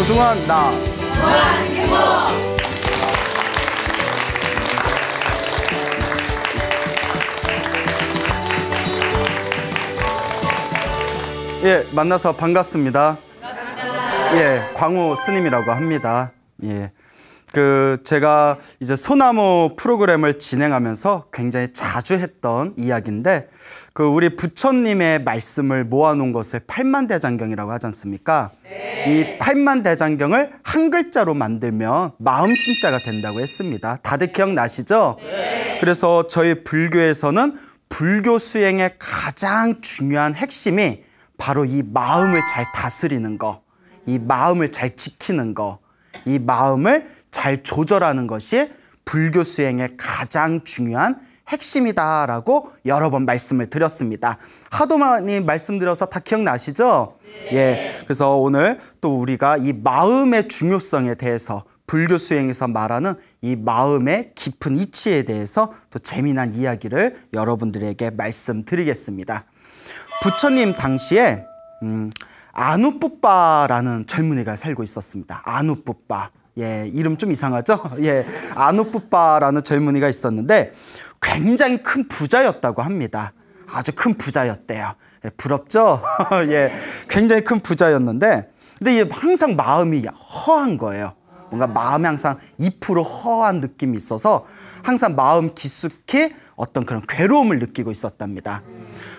소중한 나. 예, 만나서 반갑습니다. 예, 광우 스님이라고 합니다. 예. 제가 이제 소나무 프로그램을 진행하면서 굉장히 자주 했던 이야기인데, 우리 부처님의 말씀을 모아놓은 것을 팔만대장경이라고 하지 않습니까? 네. 이 팔만대장경을 한 글자로 만들면 마음심자가 된다고 했습니다. 다들 기억나시죠? 네. 그래서 저희 불교에서는 불교 수행의 가장 중요한 핵심이 바로 이 마음을 잘 다스리는 거, 이 마음을 잘 지키는 거, 이 마음을 잘 조절하는 것이 불교 수행의 가장 중요한 핵심이다라고 여러 번 말씀을 드렸습니다. 하도 많이 말씀드려서 다 기억나시죠? 네. 예. 그래서 오늘 또 우리가 이 마음의 중요성에 대해서, 불교 수행에서 말하는 이 마음의 깊은 이치에 대해서 또 재미난 이야기를 여러분들에게 말씀드리겠습니다. 부처님 당시에 아누뿌빠라는 젊은이가 살고 있었습니다. 아누뿌빠. 예, 이름 좀 이상하죠? 예, 아누뿌빠라는 젊은이가 있었는데 굉장히 큰 부자였다고 합니다. 아주 큰 부자였대요. 예, 부럽죠? 예, 굉장히 큰 부자였는데, 근데 얘 항상 마음이 허한 거예요. 뭔가 마음이 항상 2% 허한 느낌이 있어서 항상 마음 깊숙이 어떤 그런 괴로움을 느끼고 있었답니다.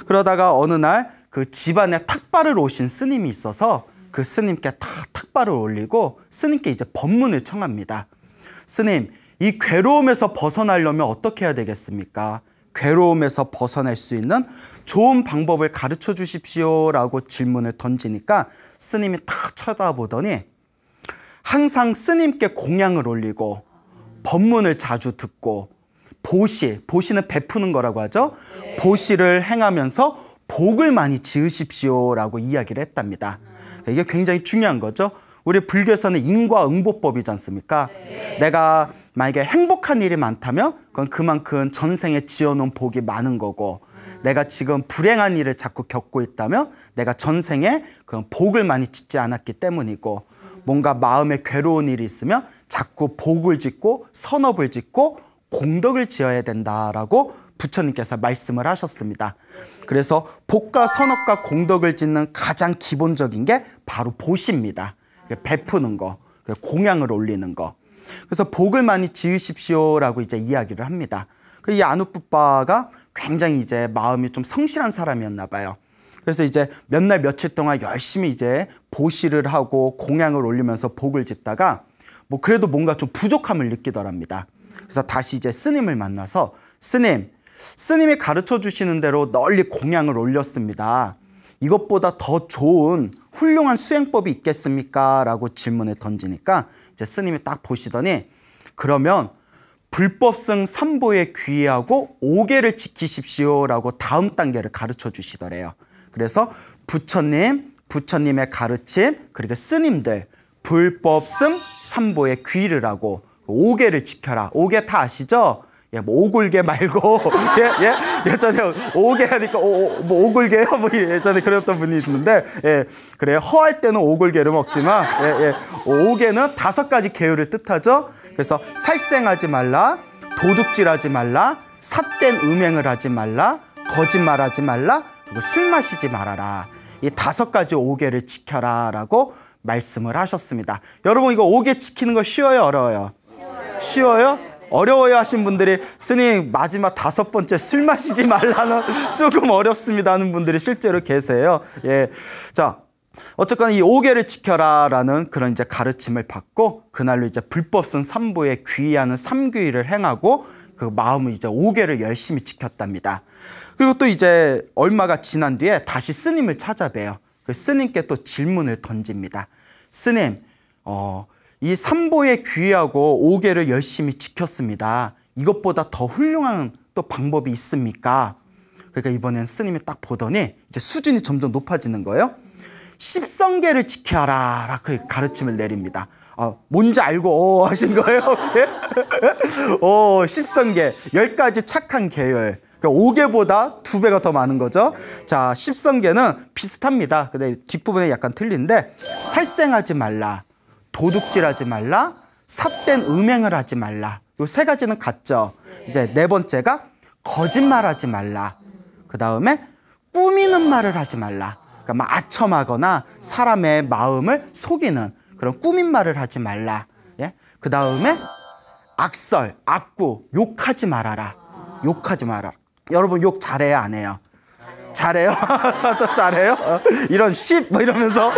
그러다가 어느 날 그 집안에 탁발을 오신 스님이 있어서 그 스님께 탁발을 올리고 스님께 이제 법문을 청합니다. 스님, 이 괴로움에서 벗어나려면 어떻게 해야 되겠습니까? 괴로움에서 벗어날 수 있는 좋은 방법을 가르쳐 주십시오라고 질문을 던지니까 스님이 탁 쳐다보더니 항상 스님께 공양을 올리고 법문을 자주 듣고 보시는 베푸는 거라고 하죠. 보시를 행하면서 복을 많이 지으십시오라고 이야기를 했답니다. 이게 굉장히 중요한 거죠. 우리 불교에서는 인과응보법이지 않습니까? 네. 내가 만약에 행복한 일이 많다면 그건 그만큼 전생에 지어놓은 복이 많은 거고, 내가 지금 불행한 일을 자꾸 겪고 있다면 내가 전생에 그런 복을 많이 짓지 않았기 때문이고, 뭔가 마음에 괴로운 일이 있으면 자꾸 복을 짓고 선업을 짓고 공덕을 지어야 된다라고 부처님께서 말씀을 하셨습니다. 그래서 복과 선업과 공덕을 짓는 가장 기본적인 게 바로 보시입니다. 베푸는 거, 공양을 올리는 거. 그래서 복을 많이 지으십시오라고 이제 이야기를 합니다. 이 아누뿌빠가 굉장히 이제 마음이 좀 성실한 사람이었나 봐요. 그래서 이제 몇 날 며칠 동안 열심히 이제 보시를 하고 공양을 올리면서 복을 짓다가 뭐 그래도 뭔가 좀 부족함을 느끼더랍니다. 그래서 다시 이제 스님을 만나서 스님이 가르쳐 주시는 대로 널리 공양을 올렸습니다. 이것보다 더 좋은 훌륭한 수행법이 있겠습니까? 라고 질문을 던지니까 이제 스님이 딱 보시더니, 그러면 불법승 3보에 귀의하고 5계를 지키십시오라고 다음 단계를 가르쳐 주시더래요. 그래서 부처님의 가르침, 그리고 스님들 불법승 3보에 귀의를 하고 5계를 지켜라. 5계 다 아시죠? 예, 뭐 오골계 말고 예전에 5개 하니까 뭐 오골계요? 뭐 예전에 그랬던 분이 있는데, 예, 그래 허할 때는 오골계를 먹지만 5개는 5가지 계율을 뜻하죠. 그래서 살생하지 말라, 도둑질하지 말라, 삿된 음행을 하지 말라, 거짓말하지 말라, 그리고 술 마시지 말아라. 이 5가지 5계를 지켜라라고 말씀을 하셨습니다. 여러분, 이거 5개 지키는 거 쉬워요, 어려워요? 쉬워요? 어려워요 하신 분들이, 스님 마지막 5번째 술 마시지 말라는 조금 어렵습니다 하는 분들이 실제로 계세요. 예, 자, 어쨌거나 이 5계를 지켜라라는 그런 이제 가르침을 받고 그날로 이제 불법승 3보에 귀의하는 3귀의를 행하고 그 마음을 이제 5계를 열심히 지켰답니다. 그리고 또 이제 얼마가 지난 뒤에 다시 스님을 찾아뵈요. 그 스님께 또 질문을 던집니다. 스님, 이 3보에 귀의하고 5계를 열심히 지켰습니다. 이것보다 더 훌륭한 또 방법이 있습니까? 그러니까 이번엔 스님이 딱 보더니 이제 수준이 점점 높아지는 거예요. 10성계를 지켜라 그 가르침을 내립니다. 뭔지 알고 하신 거예요 혹시? 10성계, 10가지 착한 계율. 그러니까 5계보다 2배가 더 많은 거죠. 자, 10성계는 비슷합니다. 근데 뒷부분에 약간 틀린데, 살생하지 말라, 도둑질하지 말라, 삿된 음행을 하지 말라. 요 세 가지는 같죠. 이제 네 번째가 거짓말하지 말라. 그 다음에 꾸미는 말을 하지 말라. 그러니까 막 아첨하거나 사람의 마음을 속이는 그런 꾸민 말을 하지 말라. 예? 그 다음에 악설, 악구, 욕하지 말아라. 욕하지 마라. 여러분 욕 잘해요, 안 해요? 잘해요? 또 잘해요? 이런 10 뭐 이러면서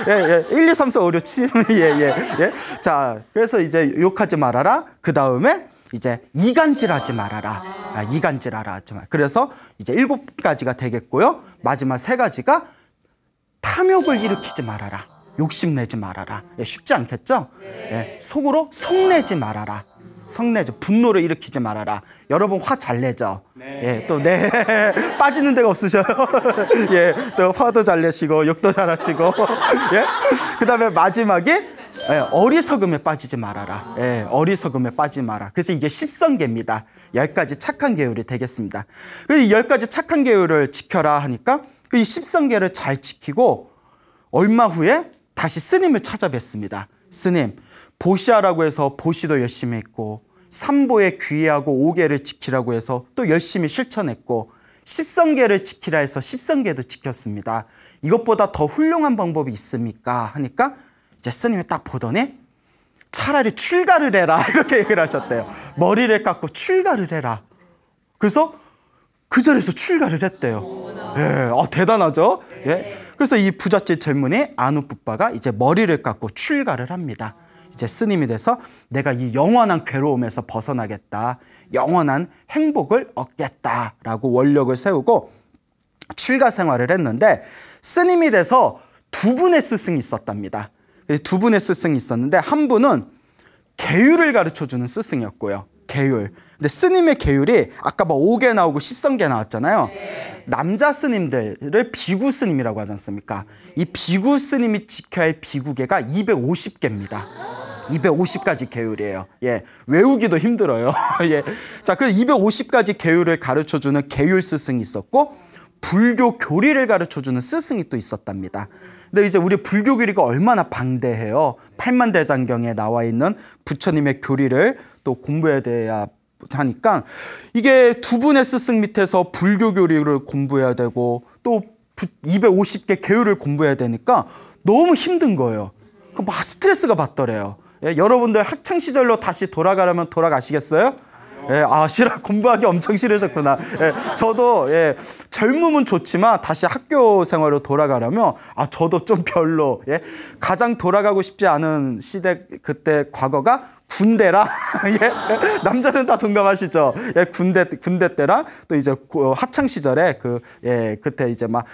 예. 1, 2, 3, 4, 5, 6, 7 예. 자, 그래서 이제 욕하지 말아라. 그 다음에 이제 이간질하지 말아라. 이간질하라 하지 말. 그래서 이제 7가지가 되겠고요. 마지막 3가지가 탐욕을 일으키지 말아라. 욕심내지 말아라. 예, 쉽지 않겠죠? 예, 속으로 성내지 말아라. 성내지, 분노를 일으키지 말아라. 여러분 화 잘 내죠? 예, 또 네. 빠지는 데가 없으셔요. 예, 또 화도 잘 내시고 욕도 잘하시고. 예, 그다음에 마지막에 어리석음에 빠지지 말아라. 예, 어리석음에 빠지지 마라. 그래서 이게 10성계입니다. 10가지 착한 계율이 되겠습니다. 이 10가지 착한 계율을 지켜라 하니까 이 10성계를 잘 지키고 얼마 후에 다시 스님을 찾아뵙습니다. 스님, 보시하라고 해서 보시도 열심히 했고, 삼보에 귀의하고 5계를 지키라고 해서 또 열심히 실천했고, 10성계를 지키라 해서 10성계도 지켰습니다. 이것보다 더 훌륭한 방법이 있습니까? 하니까 이제 스님이 딱 보더니 차라리 출가를 해라 이렇게 얘기를 하셨대요. 머리를 깎고 출가를 해라. 그래서 그 자리에서 출가를 했대요. 예, 대단하죠? 예. 그래서 이 부잣집 젊은이 아누푸빠가 이제 머리를 깎고 출가를 합니다. 이제 스님이 돼서 내가 이 영원한 괴로움에서 벗어나겠다. 영원한 행복을 얻겠다라고 원력을 세우고 출가 생활을 했는데 스님이 돼서 2분의 스승이 있었답니다. 2분의 스승이 있었는데 한 분은 계율을 가르쳐주는 스승이었고요. 계율. 근데 스님의 계율이 아까 뭐 5계 나오고 10성계 나왔잖아요. 남자 스님들을 비구 스님이라고 하지 않습니까? 이 비구 스님이 지켜야 할 비구계가 250개입니다. 250가지 계율이에요. 예, 외우기도 힘들어요. 예, 자, 그 250가지 계율을 가르쳐주는 계율 스승이 있었고 불교 교리를 가르쳐주는 스승이 또 있었답니다. 근데 이제 우리 불교 교리가 얼마나 방대해요. 팔만대장경에 나와 있는 부처님의 교리를 또 공부해야 돼야 하니까 이게 2분의 스승 밑에서 불교 교리를 공부해야 되고 또 250개 계율을 공부해야 되니까 너무 힘든 거예요. 막 스트레스가 받더래요. 예, 여러분들 학창시절로 다시 돌아가려면 돌아가시겠어요? 예, 공부하기 엄청 싫으셨구나. 예, 저도 젊음은 좋지만 다시 학교 생활로 돌아가려면 저도 좀 별로. 예, 가장 돌아가고 싶지 않은 시대 그때 과거가 군대라. 예, 남자는 다 동감하시죠. 예, 군대 때랑 또 이제 학창 시절에 그때 이제 막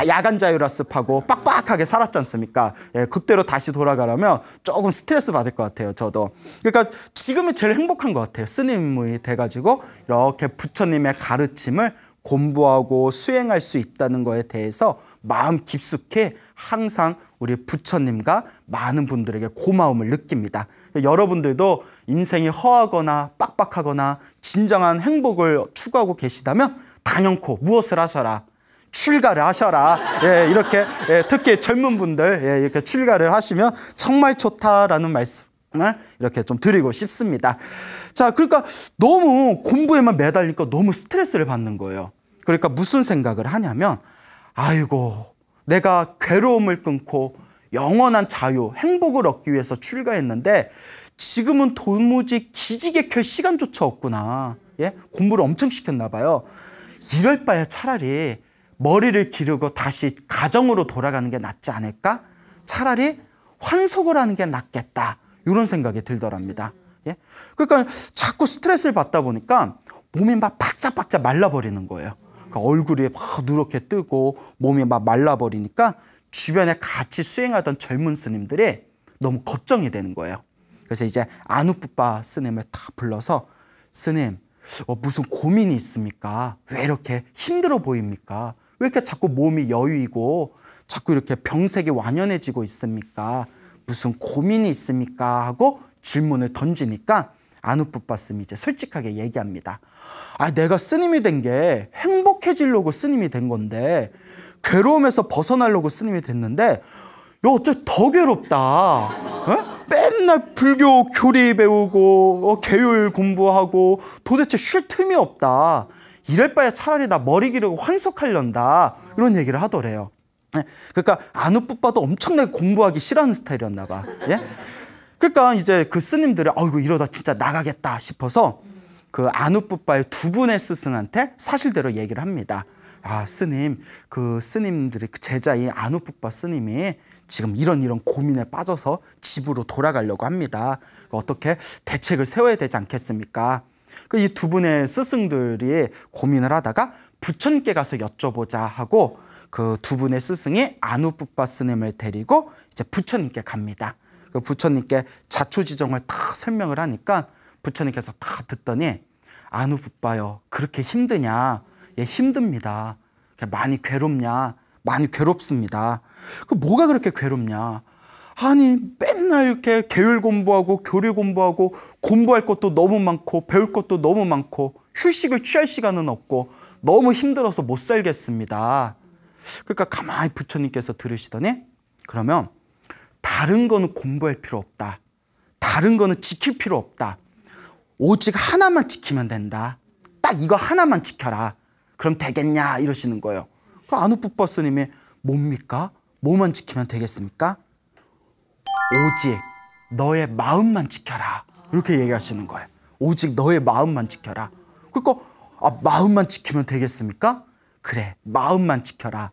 야간 자율학습하고 빡빡하게 살았지 않습니까? 예, 그때로 다시 돌아가려면 조금 스트레스 받을 것 같아요. 저도. 그러니까 지금은 제일 행복한 것 같아요. 스님이 돼가지고 이렇게 부처님의 가르침을 공부하고 수행할 수 있다는 거에 대해서 마음 깊숙이 항상 우리 부처님과 많은 분들에게 고마움을 느낍니다. 여러분들도 인생이 허하거나 빡빡하거나 진정한 행복을 추구하고 계시다면 단연코 무엇을 하셔라? 출가를 하셔라. 예, 이렇게 특히 젊은 분들 이렇게 출가를 하시면 정말 좋다라는 말씀을 이렇게 좀 드리고 싶습니다. 자, 그러니까 너무 공부에만 매달리니까 너무 스트레스를 받는 거예요. 그러니까 무슨 생각을 하냐면 아이고 내가 괴로움을 끊고 영원한 자유, 행복을 얻기 위해서 출가했는데 지금은 도무지 기지개 켤 시간조차 없구나. 예? 공부를 엄청 시켰나 봐요. 이럴 바에 차라리 머리를 기르고 다시 가정으로 돌아가는 게 낫지 않을까? 차라리 환속을 하는 게 낫겠다. 이런 생각이 들더랍니다. 예? 그러니까 자꾸 스트레스를 받다 보니까 몸이 막 바짝바짝 말라버리는 거예요. 그러니까 얼굴이 막 누렇게 뜨고 몸이 막 말라버리니까 주변에 같이 수행하던 젊은 스님들이 너무 걱정이 되는 거예요. 그래서 이제 아누푸빠 스님을 다 불러서 스님, 무슨 고민이 있습니까? 왜 이렇게 힘들어 보입니까? 왜 이렇게 자꾸 몸이 여유이고 자꾸 이렇게 병색이 완연해지고 있습니까? 무슨 고민이 있습니까? 하고 질문을 던지니까 아누푸빠 스님이 이제 솔직하게 얘기합니다. 내가 스님이 된 게 행복해지려고 스님이 된 건데 괴로움에서 벗어나려고 스님이 됐는데 어째 더 괴롭다. 어? 맨날 불교 교리 배우고 계율 공부하고 도대체 쉴 틈이 없다. 이럴 바에 차라리 나 머리 기르고 환속하련다. 이런 얘기를 하더래요. 그러니까 아누뿌빠도 엄청나게 공부하기 싫어하는 스타일이었나 봐. 예? 그러니까 이제 그 스님들이 아이고 이러다 진짜 나가겠다 싶어서 그 아누뿌빠의 두 분의 스승한테 사실대로 얘기를 합니다. 아, 스님, 그 스님들이 그 제자인 아누뿌빠 스님이 지금 이런 고민에 빠져서 집으로 돌아가려고 합니다. 어떻게 대책을 세워야 되지 않겠습니까? 그 이 두 분의 스승들이 고민을 하다가 부처님께 가서 여쭤보자 하고 그 두 분의 스승이 아누뿌빠 스님을 데리고 이제 부처님께 갑니다. 그 부처님께 자초지종을 다 설명을 하니까 부처님께서 다 듣더니 아누뿌빠요, 그렇게 힘드냐? 예, 힘듭니다. 많이 괴롭냐? 많이 괴롭습니다. 그 뭐가 그렇게 괴롭냐? 아니 맨날 이렇게 계율 공부하고 교리 공부하고 공부할 것도 너무 많고 배울 것도 너무 많고 휴식을 취할 시간은 없고 너무 힘들어서 못 살겠습니다. 그러니까 가만히 부처님께서 들으시더니 그러면 다른 거는 공부할 필요 없다. 다른 거는 지킬 필요 없다. 오직 하나만 지키면 된다. 딱 이거 하나만 지켜라. 그럼 되겠냐 이러시는 거예요. 그 아누뿌빠 스님이 뭡니까? 뭐만 지키면 되겠습니까? 오직 너의 마음만 지켜라. 이렇게 얘기하시는 거예요. 오직 너의 마음만 지켜라. 그러니까 마음만 지키면 되겠습니까? 그래, 마음만 지켜라.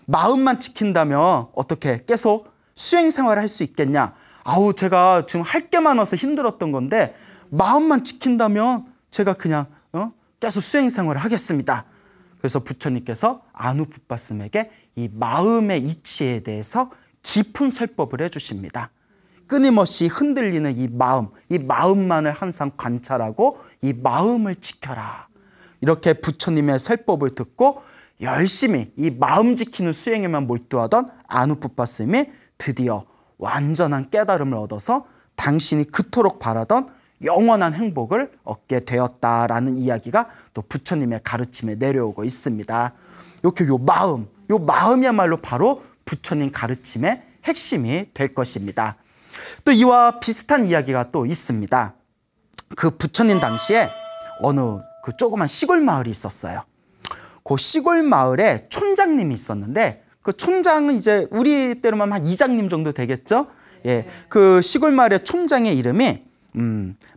마음만 지킨다면 어떻게 계속 수행 생활을 할 수 있겠냐? 아우, 제가 지금 할 게 많아서 힘들었던 건데 마음만 지킨다면 제가 그냥 계속 수행 생활을 하겠습니다. 그래서 부처님께서 아누뿌빠 스님에게 이 마음의 이치에 대해서 깊은 설법을 해주십니다. 끊임없이 흔들리는 이 마음만을 항상 관찰하고 이 마음을 지켜라. 이렇게 부처님의 설법을 듣고 열심히 이 마음 지키는 수행에만 몰두하던 아누뿌빠 스님이 드디어 완전한 깨달음을 얻어서 당신이 그토록 바라던 영원한 행복을 얻게 되었다라는 이야기가 또 부처님의 가르침에 내려오고 있습니다. 이렇게 요 마음이야말로 바로 부처님 가르침의 핵심이 될 것입니다. 또 이와 비슷한 이야기가 또 있습니다. 그 부처님 당시에 어느 그 조그만 시골 마을이 있었어요. 그 시골 마을에 촌장님이 있었는데 그 촌장은 이제 우리 때로만 한 이장님 정도 되겠죠? 예, 그 시골 마을의 촌장의 이름이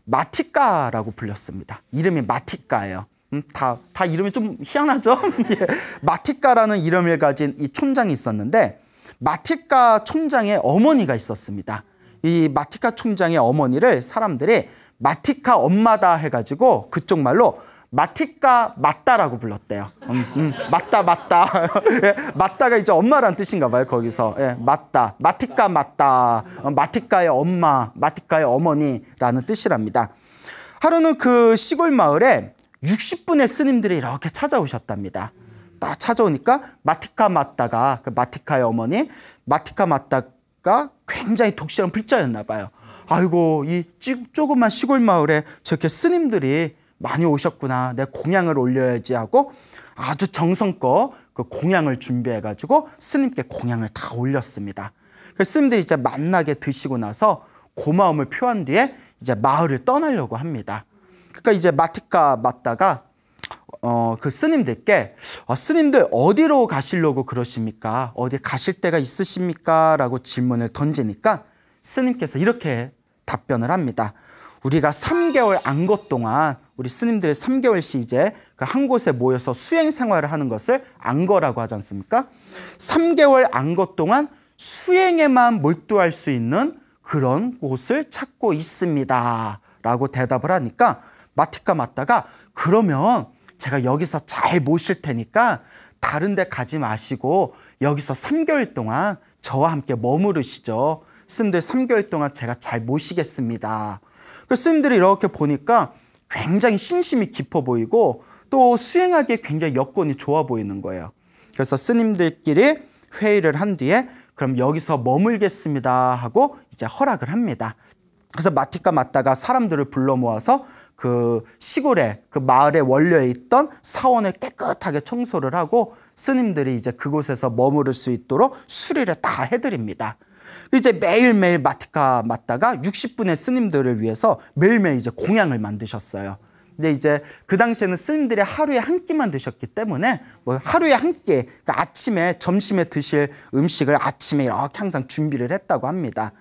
마티까라고 불렸습니다. 이름이 마티까예요. 다 이름이 좀 희한하죠? 예, 마티까라는 이름을 가진 이 촌장이 있었는데 마티까 촌장의 어머니가 있었습니다. 이 마티까 촌장의 어머니를 사람들이 마티까 엄마다 해가지고 그쪽 말로 마티까 맞다라고 불렀대요. 맞다. 예, 맞다가 이제 엄마란 뜻인가 봐요. 거기서 예, 맞다, 마티까 맞다, 마티까의 엄마, 마티까의 어머니라는 뜻이랍니다. 하루는 그 시골 마을에 60분의 스님들이 이렇게 찾아오셨답니다. 딱 찾아오니까 마티까 맞다가 그 마티까의 어머니 마티까 맞다가 굉장히 독실한 불자였나 봐요. 아이고, 이 조그만 시골 마을에 저렇게 스님들이 많이 오셨구나. 내 공양을 올려야지 하고 아주 정성껏 그 공양을 준비해가지고 스님께 공양을 다 올렸습니다. 그 스님들이 이제 만나게 드시고 나서 고마움을 표한 뒤에 이제 마을을 떠나려고 합니다. 그러니까 이제 마티까 맞다가 그 스님들께 스님들 어디로 가시려고 그러십니까? 어디 가실 데가 있으십니까? 라고 질문을 던지니까 스님께서 이렇게 답변을 합니다. 우리가 3개월 안거 동안 우리 스님들이 3개월씩 이제 그 한 곳에 모여서 수행 생활을 하는 것을 안거라고 하지 않습니까? 3개월 안거 동안 수행에만 몰두할 수 있는 그런 곳을 찾고 있습니다. 라고 대답을 하니까 마티까 맞다가 그러면 제가 여기서 잘 모실 테니까 다른 데 가지 마시고 여기서 3개월 동안 저와 함께 머무르시죠. 스님들 3개월 동안 제가 잘 모시겠습니다. 그 스님들이 이렇게 보니까 굉장히 신심이 깊어 보이고 또 수행하기에 굉장히 여건이 좋아 보이는 거예요. 그래서 스님들끼리 회의를 한 뒤에 그럼 여기서 머물겠습니다 하고 이제 허락을 합니다. 그래서 마티카 마따가 사람들을 불러 모아서 그 시골에 그 마을의 원료에 있던 사원을 깨끗하게 청소를 하고 스님들이 이제 그곳에서 머무를 수 있도록 수리를 다 해드립니다. 이제 매일매일 마티카 마따가 60분의 스님들을 위해서 매일매일 이제 공양을 만드셨어요. 근데 이제 그 당시에는 스님들이 하루에 한 끼만 드셨기 때문에 뭐 하루에 한 끼, 그러니까 아침에 점심에 드실 음식을 아침에 이렇게 항상 준비를 했다고 합니다.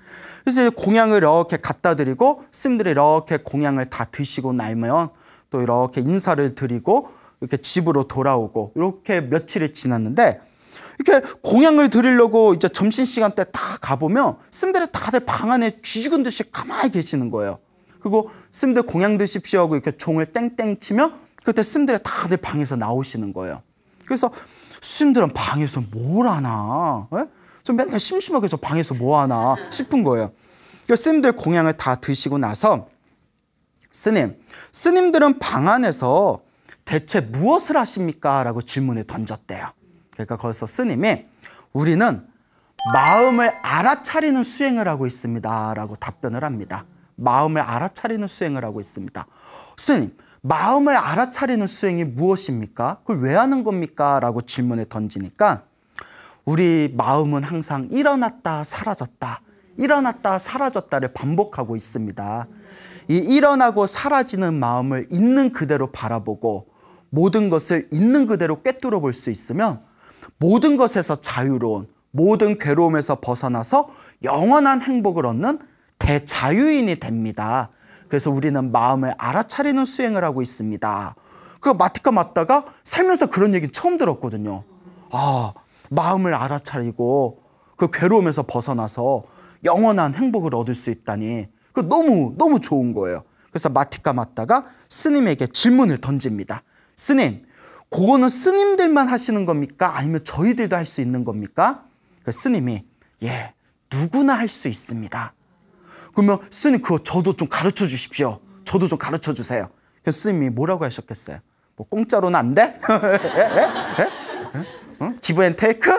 그래서 이제 공양을 이렇게 갖다 드리고 스님들이 이렇게 공양을 다 드시고 나면 또 이렇게 인사를 드리고 이렇게 집으로 돌아오고 이렇게 며칠이 지났는데 이렇게 공양을 드리려고 이제 점심시간 때 다 가보면 스님들이 다들 방 안에 쥐죽은 듯이 가만히 계시는 거예요. 그리고 스님들 공양 드십시오 하고 이렇게 종을 땡땡 치면 그때 스님들이 다들 방에서 나오시는 거예요. 그래서 스님들은 방에서 뭘 하나? 좀 맨날 심심하게 저 방에서 뭐 하나 싶은 거예요. 그래서 스님들 공양을 다 드시고 나서 스님들은 방 안에서 대체 무엇을 하십니까? 라고 질문을 던졌대요. 그러니까 거기서 스님이 우리는 마음을 알아차리는 수행을 하고 있습니다. 라고 답변을 합니다. 마음을 알아차리는 수행을 하고 있습니다. 스님, 마음을 알아차리는 수행이 무엇입니까? 그걸 왜 하는 겁니까? 라고 질문을 던지니까 우리 마음은 항상 일어났다 사라졌다, 일어났다 사라졌다를 반복하고 있습니다. 이 일어나고 사라지는 마음을 있는 그대로 바라보고 모든 것을 있는 그대로 꿰뚫어 볼 수 있으면 모든 것에서 자유로운, 모든 괴로움에서 벗어나서 영원한 행복을 얻는 대자유인이 됩니다. 그래서 우리는 마음을 알아차리는 수행을 하고 있습니다. 그 마티카 마따가 살면서 그런 얘기 처음 들었거든요. 아, 마음을 알아차리고 그 괴로움에서 벗어나서 영원한 행복을 얻을 수 있다니 그 너무 좋은 거예요. 그래서 마티카 마따가 스님에게 질문을 던집니다. 스님, 그거는 스님들만 하시는 겁니까? 아니면 저희들도 할 수 있는 겁니까? 그 스님이 예, 누구나 할 수 있습니다. 그러면 스님 그거 저도 좀 가르쳐 주십시오. 저도 좀 가르쳐 주세요. 그래서 스님이 뭐라고 하셨겠어요? 뭐 공짜로는 안 돼? 기브 앤 테이크?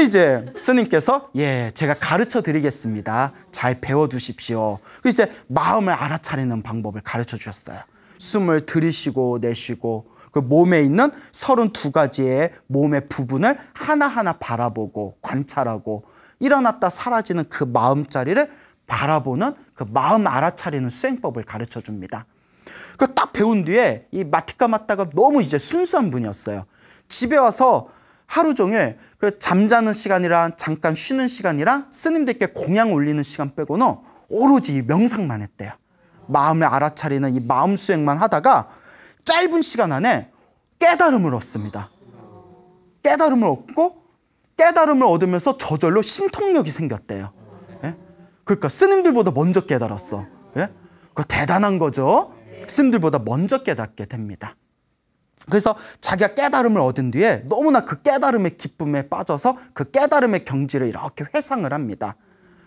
이제 스님께서 예, 제가 가르쳐 드리겠습니다. 잘 배워 두십시오. 이제 마음을 알아차리는 방법을 가르쳐 주셨어요. 숨을 들이쉬고 내쉬고 그 몸에 있는 32가지의 몸의 부분을 하나하나 바라보고 관찰하고 일어났다 사라지는 그 마음자리를 바라보는 그 마음 알아차리는 수행법을 가르쳐 줍니다. 그 딱 배운 뒤에 이 마티카 마따가 너무 이제 순수한 분이었어요. 집에 와서 하루 종일 그 잠자는 시간이랑 잠깐 쉬는 시간이랑 스님들께 공양 올리는 시간 빼고는 오로지 명상만 했대요. 마음을 알아차리는 이 마음 수행만 하다가 짧은 시간 안에 깨달음을 얻습니다. 깨달음을 얻고 깨달음을 얻으면서 저절로 신통력이 생겼대요. 예? 그러니까 스님들보다 먼저 깨달았어. 예? 그거 대단한 거죠. 스님들보다 먼저 깨닫게 됩니다. 그래서 자기가 깨달음을 얻은 뒤에 너무나 그 깨달음의 기쁨에 빠져서 그 깨달음의 경지를 이렇게 회상을 합니다.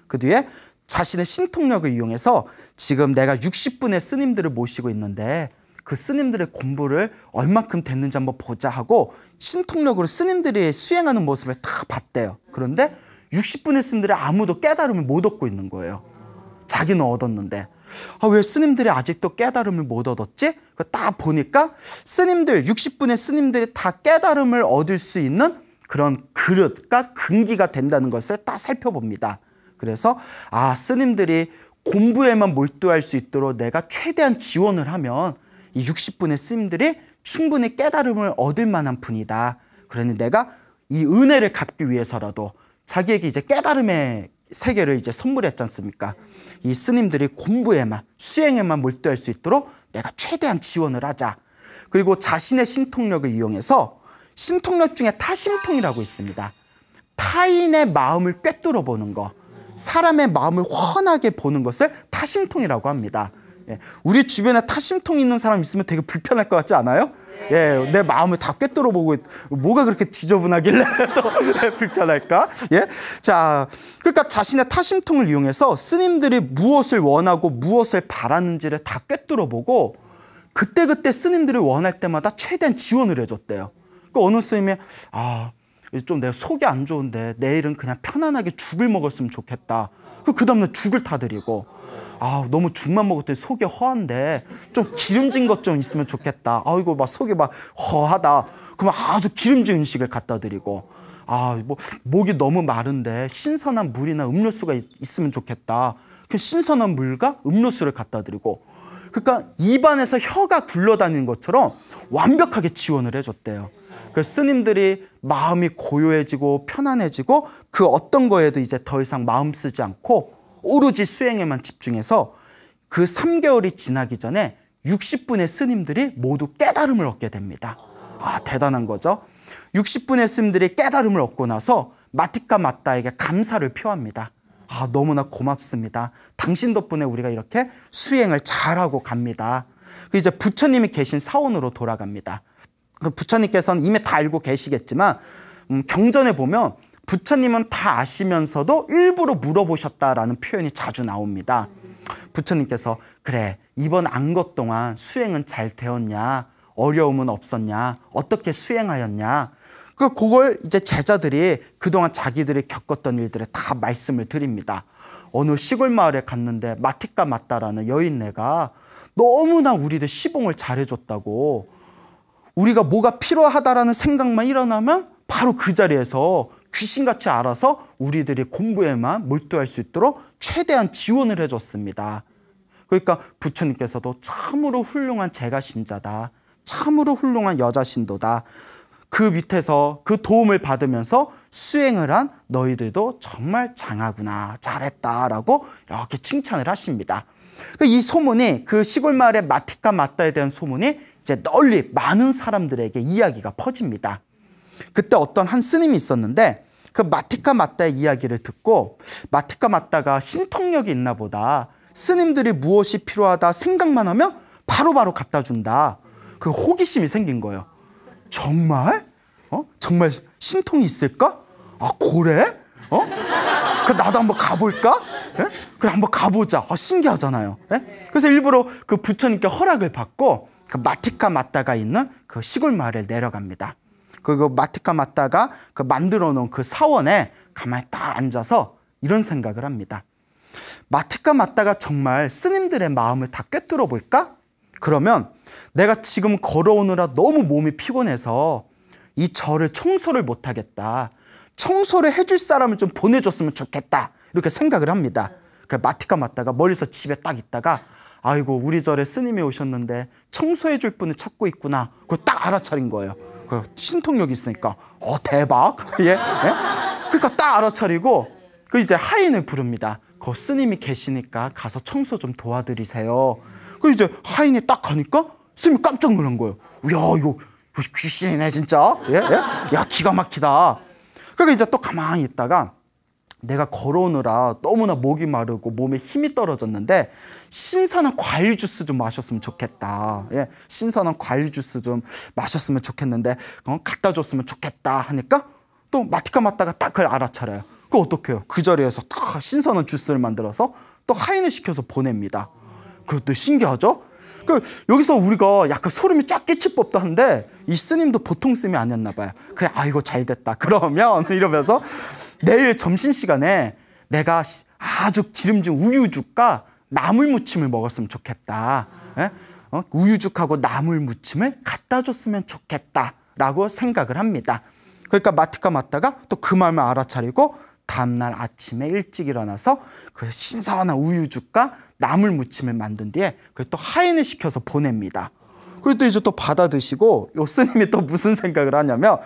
그 뒤에 자신의 신통력을 이용해서 지금 내가 60분의 스님들을 모시고 있는데 그 스님들의 공부를 얼마큼 됐는지 한번 보자 하고 신통력으로 스님들이 수행하는 모습을 다 봤대요. 그런데 60분의 스님들이 아무도 깨달음을 못 얻고 있는 거예요. 자기는 얻었는데 왜 스님들이 아직도 깨달음을 못 얻었지? 딱 보니까 스님들 60분의 스님들이 다 깨달음을 얻을 수 있는 그런 그릇과 근기가 된다는 것을 딱 살펴봅니다. 그래서 스님들이 공부에만 몰두할 수 있도록 내가 최대한 지원을 하면 이 60분의 스님들이 충분히 깨달음을 얻을 만한 분이다. 그러니 내가 이 은혜를 갚기 위해서라도 자기에게 이제 깨달음의 세계를 이제 선물했지 않습니까? 이 스님들이 공부에만 수행에만 몰두할 수 있도록 내가 최대한 지원을 하자. 그리고 자신의 신통력을 이용해서 신통력 중에 타심통이라고 있습니다. 타인의 마음을 꿰뚫어 보는 거, 사람의 마음을 훤하게 보는 것을 타심통이라고 합니다. 예, 우리 주변에 타심통 있는 사람 있으면 되게 불편할 것 같지 않아요? 예, 내 마음을 다 꿰뚫어 보고 뭐가 그렇게 지저분하길래 또 불편할까? 예, 자, 그러니까 자신의 타심통을 이용해서 스님들이 무엇을 원하고 무엇을 바라는지를 다 꿰뚫어 보고 그때그때 스님들이 원할 때마다 최대한 지원을 해줬대요. 그 어느 스님이 좀 내가 속이 안 좋은데 내일은 그냥 편안하게 죽을 먹었으면 좋겠다. 그 다음날 죽을 타드리고, 너무 죽만 먹었더니 속이 허한데 좀 기름진 것 좀 있으면 좋겠다. 이거 막 속이 막 허하다. 그러면 아주 기름진 음식을 갖다 드리고, 뭐 목이 너무 마른데 신선한 물이나 음료수가 있으면 좋겠다. 그 신선한 물과 음료수를 갖다 드리고, 그러니까 입안에서 혀가 굴러다니는 것처럼 완벽하게 지원을 해줬대요. 그 스님들이 마음이 고요해지고 편안해지고 그 어떤 거에도 이제 더 이상 마음 쓰지 않고 오로지 수행에만 집중해서 그 3개월이 지나기 전에 60분의 스님들이 모두 깨달음을 얻게 됩니다. 대단한 거죠. 60분의 스님들이 깨달음을 얻고 나서 마티카 마따에게 감사를 표합니다. 너무나 고맙습니다. 당신 덕분에 우리가 이렇게 수행을 잘하고 갑니다. 이제 부처님이 계신 사원으로 돌아갑니다. 부처님께서는 이미 다 알고 계시겠지만 경전에 보면 부처님은 다 아시면서도 일부러 물어보셨다라는 표현이 자주 나옵니다. 부처님께서 그래, 이번 안것 동안 수행은 잘 되었냐? 어려움은 없었냐? 어떻게 수행하였냐? 그걸 이제 제자들이 그동안 자기들이 겪었던 일들을 다 말씀을 드립니다. 어느 시골 마을에 갔는데 마티카 마따라는 여인네가 너무나 우리들 시봉을 잘해줬다고, 우리가 뭐가 필요하다라는 생각만 일어나면 바로 그 자리에서 귀신같이 알아서 우리들이 공부에만 몰두할 수 있도록 최대한 지원을 해줬습니다. 그러니까 부처님께서도 참으로 훌륭한 제가신자다, 참으로 훌륭한 여자신도다, 그 밑에서 그 도움을 받으면서 수행을 한 너희들도 정말 장하구나, 잘했다라고 이렇게 칭찬을 하십니다. 이 소문이, 그 시골 마을의 마티카 마따에 대한 소문이 이제 널리 많은 사람들에게 이야기가 퍼집니다. 그때 어떤 한 스님이 있었는데 그 마티카 마따의 이야기를 듣고, 마티카 마따가 신통력이 있나 보다, 스님들이 무엇이 필요하다 생각만 하면 바로바로 갖다 준다. 그 호기심이 생긴 거예요. 정말? 정말 신통이 있을까? 그래? 그 나도 한번 가볼까? 예? 그래, 한번 가보자. 신기하잖아요. 예? 그래서 일부러 그 부처님께 허락을 받고 그 마티카 마따가 있는 그 시골 마을에 내려갑니다. 그리고 마티카 마따가 그 만들어 놓은 그 사원에 가만히 딱 앉아서 이런 생각을 합니다. 마티카 마따가 정말 스님들의 마음을 다 꿰뚫어 볼까? 그러면 내가 지금 걸어오느라 너무 몸이 피곤해서 이 절을 청소를 못하겠다. 청소를 해줄 사람을 좀 보내줬으면 좋겠다. 이렇게 생각을 합니다. 그 마티카 마따가 멀리서 집에 딱 있다가, 아이고 우리 절에 스님이 오셨는데 청소해줄 분을 찾고 있구나. 그걸 딱 알아차린 거예요. 그 신통력이 있으니까 대박. 예? 예? 그러니까 딱 알아차리고 그 이제 하인을 부릅니다. 그 스님이 계시니까 가서 청소 좀 도와드리세요. 그 이제 하인이 딱 가니까 스님이 깜짝 놀란 거예요. 야, 이거 귀신이네 진짜. 예? 예? 야, 기가 막히다. 그러니까 이제 또 가만히 있다가, 내가 걸어오느라 너무나 목이 마르고 몸에 힘이 떨어졌는데 신선한 과일 주스 좀 마셨으면 좋겠다. 예? 신선한 과일 주스 좀 마셨으면 좋겠는데 갖다 줬으면 좋겠다 하니까 또 마티카 마따가 딱 그걸 알아차려요. 그거 어떡해요? 그 자리에서 다 신선한 주스를 만들어서 또 하인을 시켜서 보냅니다. 그것도 신기하죠? 여기서 우리가 약간 소름이 쫙 끼칠 법도 한데 이 스님도 보통 스님이 아니었나 봐요. 그래, 이거 잘 됐다. 그러면 이러면서 내일 점심시간에 내가 아주 기름진 우유죽과 나물무침을 먹었으면 좋겠다. 예? 우유죽하고 나물무침을 갖다 줬으면 좋겠다라고 생각을 합니다. 그러니까 마티카 마따가 또 그 마음을 알아차리고 다음날 아침에 일찍 일어나서 그 신선한 우유죽과 나물무침을 만든 뒤에 그걸 또 하인을 시켜서 보냅니다. 그리고 또 이제 또 받아 드시고 요 스님이 또 무슨 생각을 하냐면,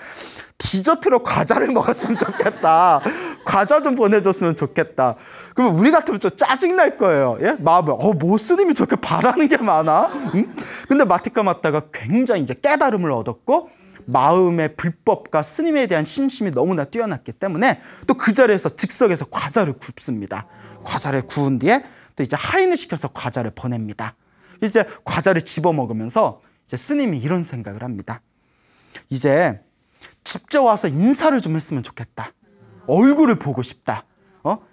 디저트로 과자를 먹었으면 좋겠다. 과자 좀 보내줬으면 좋겠다. 그러면 우리 같으면 좀 짜증날 거예요. 예? 마음을, 뭐 스님이 저렇게 바라는 게 많아? 응? 근데 마티카 마따가 굉장히 이제 깨달음을 얻었고 마음의 불법과 스님에 대한 신심이 너무나 뛰어났기 때문에 또 그 자리에서 즉석에서 과자를 굽습니다. 과자를 구운 뒤에 또 이제 하인을 시켜서 과자를 보냅니다. 이제 과자를 집어 먹으면서 이제 스님이 이런 생각을 합니다. 이제 직접 와서 인사를 좀 했으면 좋겠다. 얼굴을 보고 싶다.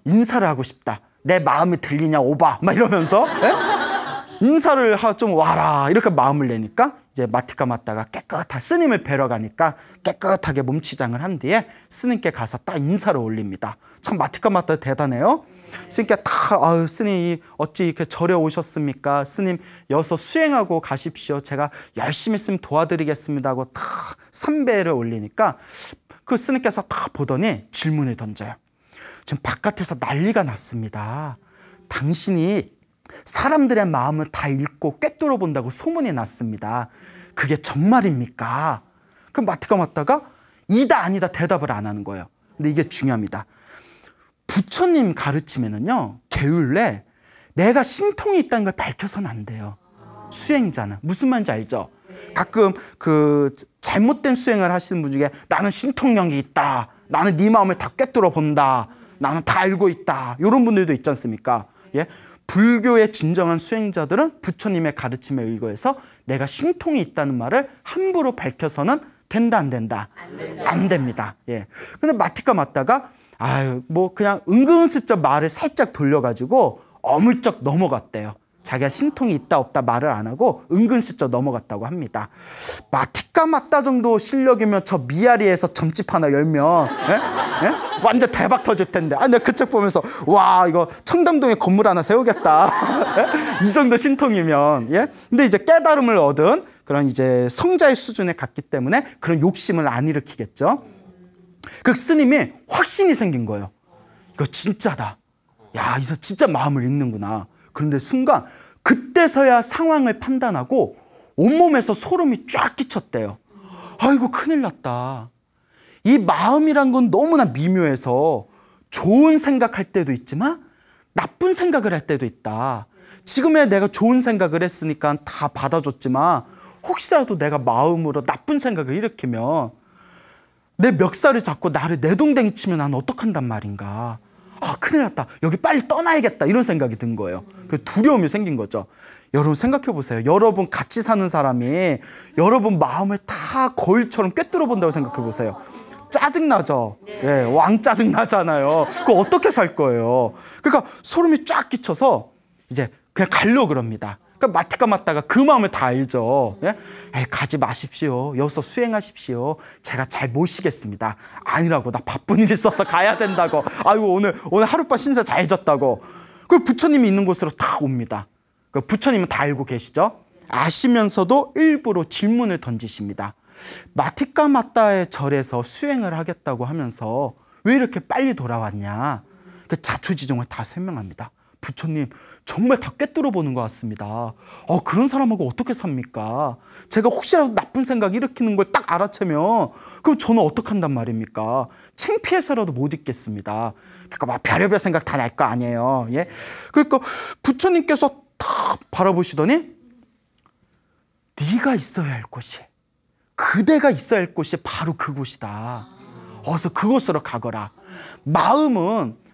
인사를 하고 싶다. 내 마음이 들리냐 오바 막 이러면서. 예? 인사를 좀 와라 이렇게 마음을 내니까 이제 마티카 마따가 깨끗하게 스님을 뵈러 가니까 깨끗하게 몸치장을 한 뒤에 스님께 가서 딱 인사를 올립니다. 참 마티카 마따 대단해요. 스님께 다 스님 어찌 이렇게 절에 오셨습니까? 스님 여기서 수행하고 가십시오. 제가 열심히 스님 도와드리겠습니다 하고 다 삼배를 올리니까 그 스님께서 다 보더니 질문을 던져요. 지금 바깥에서 난리가 났습니다. 당신이 사람들의 마음을 다 읽고 꿰뚫어 본다고 소문이 났습니다. 그게 정말입니까? 그럼 마티카 마따가 이다 아니다 대답을 안 하는 거예요. 근데 이게 중요합니다. 부처님 가르침에는요, 게을래 내가 신통이 있다는 걸 밝혀서는 안 돼요. 수행자는. 무슨 말인지 알죠? 가끔 그 잘못된 수행을 하시는 분 중에 나는 신통력이 있다, 나는 네 마음을 다 꿰뚫어 본다, 나는 다 알고 있다, 이런 분들도 있지 않습니까? 예? 불교의 진정한 수행자들은 부처님의 가르침에 의거해서 내가 신통이 있다는 말을 함부로 밝혀서는 된다 안 된다? 안 됩니다. 예. 근데 마티카 마따가 뭐 그냥 은근슬쩍 말을 살짝 돌려가지고 어물쩍 넘어갔대요. 자기가 신통이 있다 없다 말을 안 하고 은근슬쩍 넘어갔다고 합니다. 마티카 마따 정도 실력이면 저 미아리에서 점집 하나 열면 예? 예? 완전 대박 터질 텐데. 내가 그 책 보면서 와 이거 청담동에 건물 하나 세우겠다. 예? 이 정도 신통이면. 예? 근데 이제 깨달음을 얻은 그런 이제 성자의 수준에 갔기 때문에 그런 욕심을 안 일으키겠죠. 그 스님이 확신이 생긴 거예요. 이거 진짜다. 야, 이거 진짜 마음을 읽는구나. 그런데 순간 그때서야 상황을 판단하고 온몸에서 소름이 쫙 끼쳤대요. 아이고 큰일 났다. 이 마음이란 건 너무나 미묘해서 좋은 생각할 때도 있지만 나쁜 생각을 할 때도 있다. 지금에 내가 좋은 생각을 했으니까 다 받아줬지만 혹시라도 내가 마음으로 나쁜 생각을 일으키면 내 멱살을 잡고 나를 내동댕이 치면 난 어떡한단 말인가. 큰일 났다. 여기 빨리 떠나야겠다. 이런 생각이 든 거예요. 그 두려움이 생긴 거죠. 여러분 생각해 보세요. 여러분 같이 사는 사람이 여러분 마음을 다 거울처럼 꿰뚫어 본다고 생각해 보세요. 짜증나죠? 예, 왕 짜증나잖아요. 그거 어떻게 살 거예요? 그러니까 소름이 쫙 끼쳐서 이제 그냥 가려고 그럽니다. 그러니까 마티카 마따가 그 마음을 다 알죠. 예? 가지 마십시오. 여기서 수행하십시오. 제가 잘 모시겠습니다. 아니라고, 나 바쁜 일 있어서 가야 된다고. 아이고 오늘 하룻밤 신세 잘 졌다고. 그 부처님이 있는 곳으로 다 옵니다. 그 부처님은 다 알고 계시죠? 아시면서도 일부러 질문을 던지십니다. 마티카 마따의 절에서 수행을 하겠다고 하면서 왜 이렇게 빨리 돌아왔냐? 그 자초지종을 다 설명합니다. 부처님 정말 다 꿰뚫어 보는 것 같습니다. 그런 사람하고 어떻게 삽니까? 제가 혹시라도 나쁜 생각 일으키는 걸 딱 알아채면 그럼 저는 어떡한단 말입니까? 창피해서라도 못 있겠습니다. 그러니까 막 별의별 생각 다 날 거 아니에요. 예? 그러니까 부처님께서 탁 바라보시더니 네가 있어야 할 곳이, 그대가 있어야 할 곳이 바로 그곳이다. 어서 그곳으로 가거라.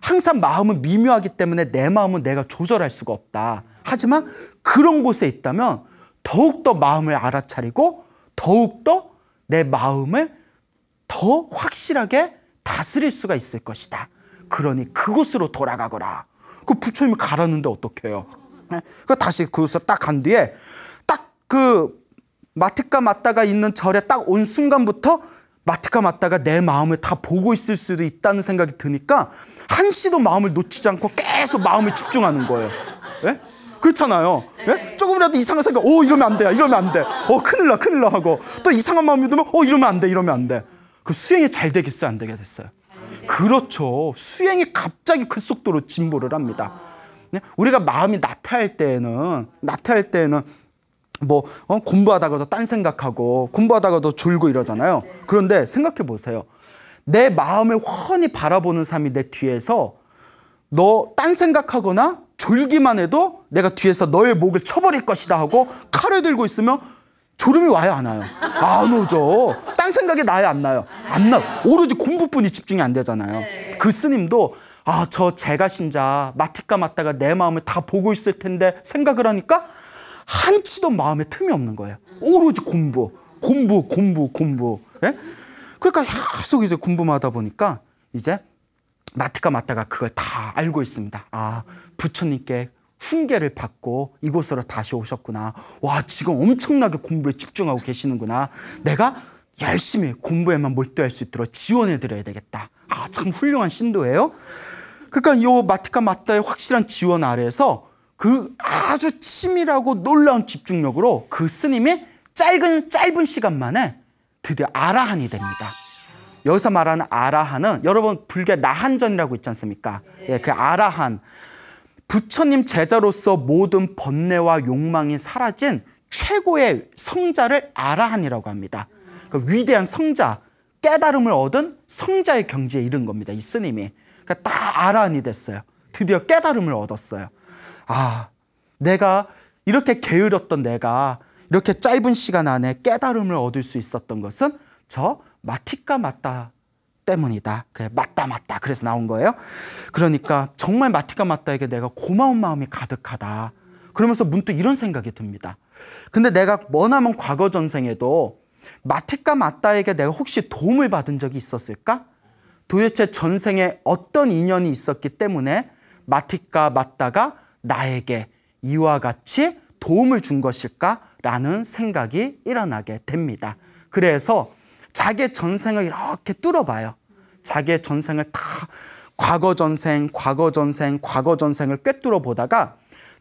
항상 마음은 미묘하기 때문에 내 마음은 내가 조절할 수가 없다. 하지만 그런 곳에 있다면 더욱더 마음을 알아차리고 더욱더 내 마음을 더 확실하게 다스릴 수가 있을 것이다. 그러니 그곳으로 돌아가거라. 그 부처님이 가라는데 어떡해요? 그 다시 그곳으로 딱 간 뒤에 딱 그 마티카 마따가 있는 절에 딱 온 순간부터 마티카 마따가 내 마음을 다 보고 있을 수도 있다는 생각이 드니까 한시도 마음을 놓치지 않고 계속 마음을 집중하는 거예요. 예? 그렇잖아요. 예? 조금이라도 이상한 생각, 이러면 안 돼, 이러면 안 돼. 큰일 나 하고 또 이상한 마음이 들면 이러면 안 돼, 이러면 안 돼. 그 수행이 잘 되겠어요, 안 되게 됐어요? 그렇죠. 수행이 갑자기 그 속도로 진보를 합니다. 우리가 마음이 나태할 때에는 공부하다가도 딴 생각하고 공부하다가도 졸고 이러잖아요. 그런데 생각해 보세요. 내 마음을 훤히 바라보는 사람이 내 뒤에서 너 딴 생각하거나 졸기만 해도 내가 뒤에서 너의 목을 쳐버릴 것이다 하고 칼을 들고 있으면 졸음이 와요, 안 와요? 안 오죠. 딴 생각이 나요, 안 나요? 안 나요. 오로지 공부뿐이 집중이 안 되잖아요. 그 스님도 저 제가신자 마티카 마따가 내 마음을 다 보고 있을 텐데 생각을 하니까 한치도 마음에 틈이 없는 거예요. 오로지 공부. 예? 그러니까 계속 이제 공부만 하다 보니까 이제 마티카 마따가 그걸 다 알고 있습니다. 부처님께 훈계를 받고 이곳으로 다시 오셨구나. 와, 지금 엄청나게 공부에 집중하고 계시는구나. 내가 열심히 공부에만 몰두할 수 있도록 지원해 드려야 되겠다. 아, 참 훌륭한 신도예요. 그러니까 이 마티카 마타의 확실한 지원 아래에서 그 아주 치밀하고 놀라운 집중력으로 그 스님이 짧은 시간 만에 드디어 아라한이 됩니다. 여기서 말하는 아라한은 여러분 불교 나한전이라고 있지 않습니까? 예, 그 아라한, 부처님 제자로서 모든 번뇌와 욕망이 사라진 최고의 성자를 아라한이라고 합니다. 그 위대한 성자, 깨달음을 얻은 성자의 경지에 이른 겁니다. 이 스님이. 그러니까 다 아라한이 됐어요. 드디어 깨달음을 얻었어요. 아, 내가 이렇게 게으렀던 내가 이렇게 짧은 시간 안에 깨달음을 얻을 수 있었던 것은 저 마티카 마타 때문이다. 그래, 맞다. 그래서 나온 거예요. 그러니까 정말 마티카 마타에게 내가 고마운 마음이 가득하다. 그러면서 문득 이런 생각이 듭니다. 근데 내가 머나먼 과거 전생에도 마티카 마타에게 내가 혹시 도움을 받은 적이 있었을까? 도대체 전생에 어떤 인연이 있었기 때문에 마티카 마타가 나에게 이와 같이 도움을 준 것일까라는 생각이 일어나게 됩니다. 그래서 자기의 전생을 이렇게 뚫어봐요. 자기의 전생을 다 과거 전생을 꿰뚫어 보다가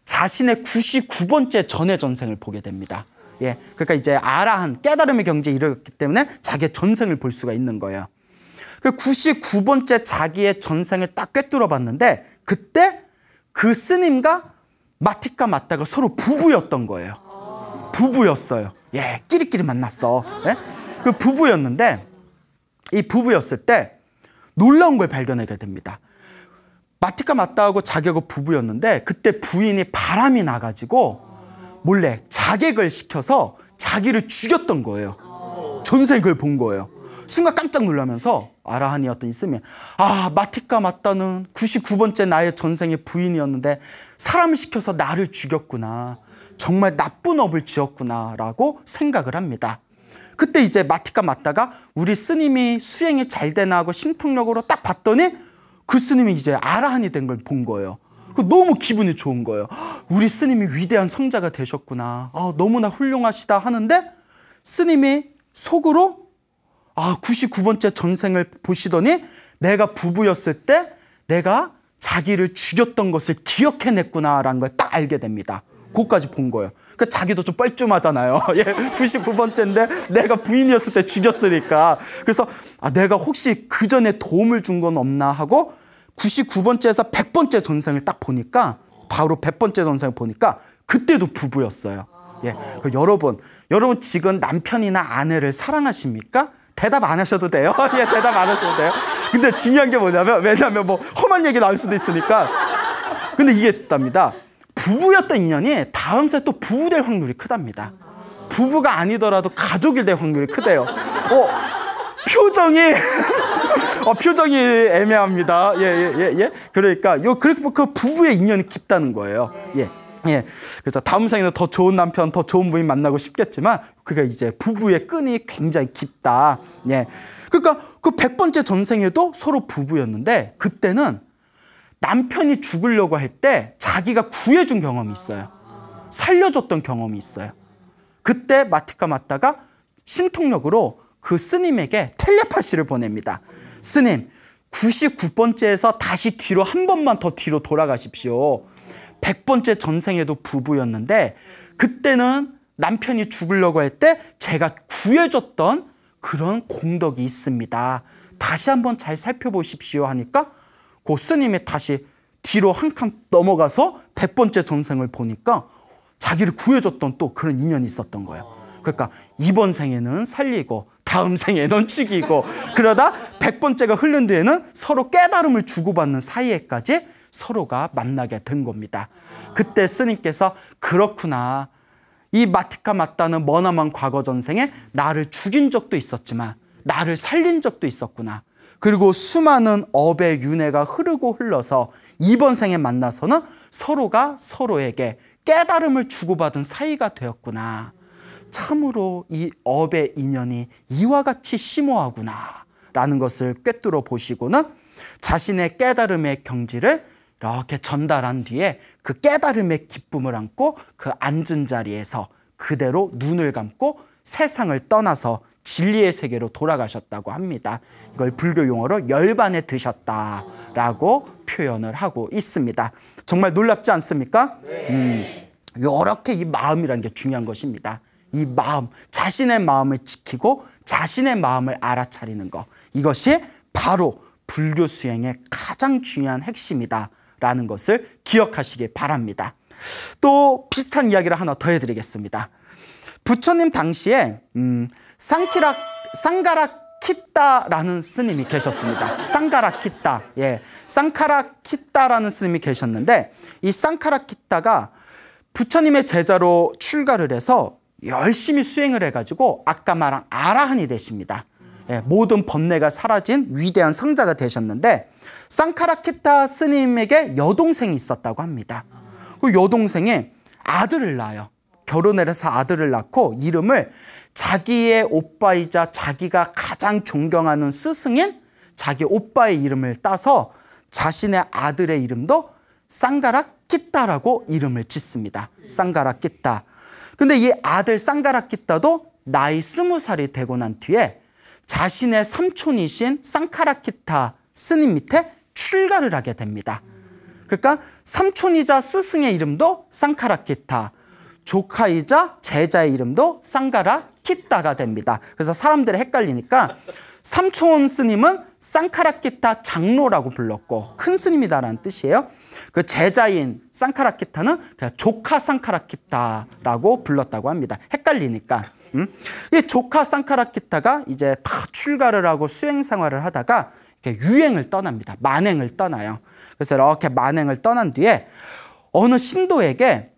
자신의 99번째 전의 전생을 보게 됩니다. 예, 그러니까 이제 아라한 깨달음의 경지에 이르렀기 때문에 자기의 전생을 볼 수가 있는 거예요. 그 99번째 자기의 전생을 딱 꿰뚫어 봤는데 그때 그 스님과 마티카 마타가 서로 부부였던 거예요. 부부였어요. 예, 끼리끼리 만났어. 예? 그 부부였는데 이 부부였을 때 놀라운 걸 발견하게 됩니다. 마티카 마타하고 자기하고 부부였는데 그때 부인이 바람이 나가지고 몰래 자객을 시켜서 자기를 죽였던 거예요. 전생 그걸 본 거예요. 순간 깜짝 놀라면서 아라한이었던 이 스님이 아, 마티카 마타는 99번째 나의 전생의 부인이었는데 사람을 시켜서 나를 죽였구나. 정말 나쁜 업을 지었구나 라고 생각을 합니다. 그때 이제 마티카 마타가 우리 스님이 수행이 잘 되나 하고 신통력으로 딱 봤더니 그 스님이 이제 아라한이 된 걸 본 거예요. 너무 기분이 좋은 거예요. 우리 스님이 위대한 성자가 되셨구나. 아, 너무나 훌륭하시다 하는데 스님이 속으로 99번째 전생을 보시더니 내가 부부였을 때 내가 자기를 죽였던 것을 기억해냈구나라는 걸 딱 알게 됩니다. 그것까지 본 거예요. 그러니까 자기도 좀 뻘쭘하잖아요. 예, 99번째인데 내가 부인이었을 때 죽였으니까. 그래서 내가 혹시 그 전에 도움을 준 건 없나 하고 99번째에서 100번째 전생을 딱 보니까 바로 100번째 전생을 보니까 그때도 부부였어요. 예, 여러분 지금 남편이나 아내를 사랑하십니까? 대답 안 하셔도 돼요. 예, 대답 안 하셔도 돼요. 근데 중요한 게 뭐냐면 왜냐하면 뭐 험한 얘기 나올 수도 있으니까. 근데 이게 있답니다. 부부였던 인연이 다음 세 또 부부 될 확률이 크답니다. 부부가 아니더라도 가족이 될 확률이 크대요. 표정이 애매합니다. 예. 그러니까 그 부부의 인연이 깊다는 거예요. 예. 그래서 다음 생에는 더 좋은 남편, 더 좋은 부인 만나고 싶겠지만 그게 이제 부부의 끈이 굉장히 깊다. 예. 그러니까 그 100번째 전생에도 서로 부부였는데 그때는 남편이 죽으려고 할 때 자기가 구해준 경험이 있어요. 살려줬던 경험이 있어요. 그때 마티카 마타가 신통력으로 그 스님에게 텔레파시를 보냅니다. 스님, 99번째에서 다시 뒤로 한 번만 더 뒤로 돌아가십시오. 100번째 전생에도 부부였는데 그때는 남편이 죽으려고 할 때 제가 구해줬던 그런 공덕이 있습니다. 다시 한번 잘 살펴보십시오 하니까 그 스님이 다시 뒤로 한 칸 넘어가서 100번째 전생을 보니까 자기를 구해줬던 또 그런 인연이 있었던 거예요. 그러니까 이번 생에는 살리고 다음 생에는 죽이고 그러다 100번째가 흐른 뒤에는 서로 깨달음을 주고받는 사이에까지 서로가 만나게 된 겁니다. 그때 스님께서 그렇구나. 이 마티카 마타는 머나먼 과거 전생에 나를 죽인 적도 있었지만 나를 살린 적도 있었구나. 그리고 수많은 업의 윤회가 흐르고 흘러서 이번 생에 만나서는 서로가 서로에게 깨달음을 주고받은 사이가 되었구나. 참으로 이 업의 인연이 이와 같이 심오하구나 라는 것을 꿰뚫어 보시고는 자신의 깨달음의 경지를 이렇게 전달한 뒤에 그 깨달음의 기쁨을 안고 그 앉은 자리에서 그대로 눈을 감고 세상을 떠나서 진리의 세계로 돌아가셨다고 합니다. 이걸 불교 용어로 열반에 드셨다라고 표현을 하고 있습니다. 정말 놀랍지 않습니까? 이렇게 이 마음이라는 게 중요한 것입니다. 이 마음, 자신의 마음을 지키고 자신의 마음을 알아차리는 것, 이것이 바로 불교 수행의 가장 중요한 핵심이다라는 것을 기억하시기 바랍니다. 또 비슷한 이야기를 하나 더 해드리겠습니다. 부처님 당시에 쌍가라키따라는 스님이 계셨습니다. 쌍가라키따, 쌍카라키따라는 스님이 계셨는데, 이 쌍카라키따가 부처님의 제자로 출가를 해서 열심히 수행을 해가지고 아까 말한 아라한이 되십니다. 모든 번뇌가 사라진 위대한 성자가 되셨는데, 쌍카라키따 스님에게 여동생이 있었다고 합니다. 그 여동생이 아들을 낳아요. 결혼을 해서 아들을 낳고 이름을 자기의 오빠이자 자기가 가장 존경하는 스승인 자기 오빠의 이름을 따서 자신의 아들의 이름도 쌍가라키따라고 이름을 짓습니다. 쌍가라키따. 근데 이 아들 쌍가라키따도 나이 20살이 되고 난 뒤에 자신의 삼촌이신 쌍카라키따 스님 밑에 출가를 하게 됩니다. 그러니까 삼촌이자 스승의 이름도 쌍카라키따, 조카이자 제자의 이름도 쌍가라키따가 됩니다. 그래서 사람들이 헷갈리니까 삼촌 스님은 쌍카라키따 장로라고 불렀고 큰 스님이다라는 뜻이에요. 그 제자인 쌍카라키따는 그냥 조카 쌍카라키따라고 불렀다고 합니다. 헷갈리니까. 이 조카 쌍카라키따가 이제 다 출가를 하고 수행 생활을 하다가 이렇게 유행을 떠납니다. 만행을 떠나요. 그래서 이렇게 만행을 떠난 뒤에 어느 신도에게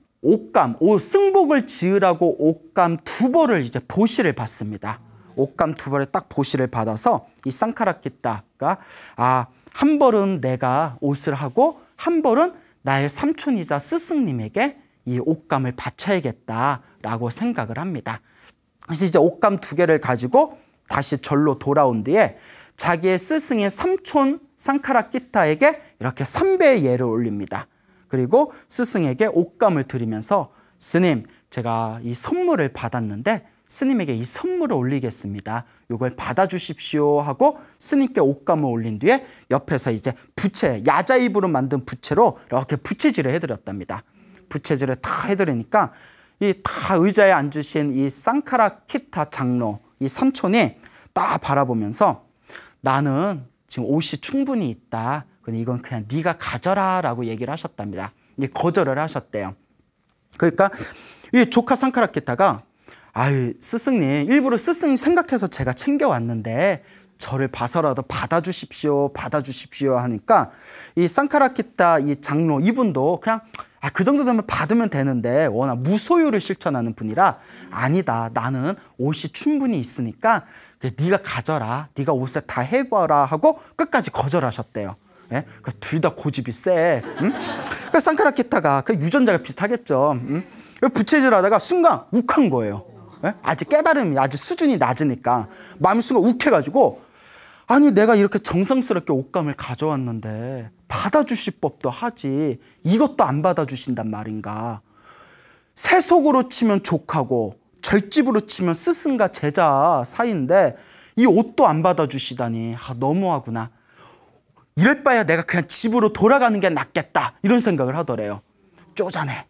승복을 지으라고 옷감 2벌을 이제 보시를 받습니다. 옷감 2벌에 딱 보시를 받아서 이 쌍카라키따가 한 벌은 내가 옷을 하고 한 벌은 나의 삼촌이자 스승님에게 이 옷감을 바쳐야겠다라고 생각을 합니다. 그래서 이제 옷감 2개를 가지고 다시 절로 돌아온 뒤에 자기의 스승의 삼촌 쌍카라키따에게 이렇게 3배의 예를 올립니다. 그리고 스승에게 옷감을 드리면서 스님, 제가 이 선물을 받았는데 스님에게 이 선물을 올리겠습니다. 이걸 받아주십시오 하고 스님께 옷감을 올린 뒤에 옆에서 이제 부채, 야자입으로 만든 부채로 이렇게 부채질을 해드렸답니다. 부채질을 다 해드리니까 이 다 의자에 앉으신 이 쌍카라키따 장로, 이 삼촌이 딱 바라보면서 나는 지금 옷이 충분히 있다. 근데 이건 그냥 네가 가져라 라고 얘기를 하셨답니다. 거절을 하셨대요. 그러니까 이 조카 쌍카라키따가 스승님, 일부러 스승님 생각해서 제가 챙겨왔는데 저를 봐서라도 받아주십시오 하니까 이 쌍카라키따 이 장로 이분도 그냥 그 정도 되면 받으면 되는데 워낙 무소유를 실천하는 분이라 아니다, 나는 옷이 충분히 있으니까 네가 가져라, 네가 옷을 다 해봐라 하고 끝까지 거절하셨대요. 둘 다 고집이 세. 그 쌍카라키따가 그 유전자가 비슷하겠죠. 부채질하다가 순간 욱한 거예요. 아직 깨달음이 아직 수준이 낮으니까 마음이 순간 욱해가지고 아니 내가 이렇게 정성스럽게 옷감을 가져왔는데 받아주실 법도 하지 이것도 안 받아주신단 말인가. 세속으로 치면 족하고 절집으로 치면 스승과 제자 사이인데 이 옷도 안 받아주시다니 너무하구나. 이럴 바에야 내가 그냥 집으로 돌아가는 게 낫겠다 이런 생각을 하더래요. 쪼잔해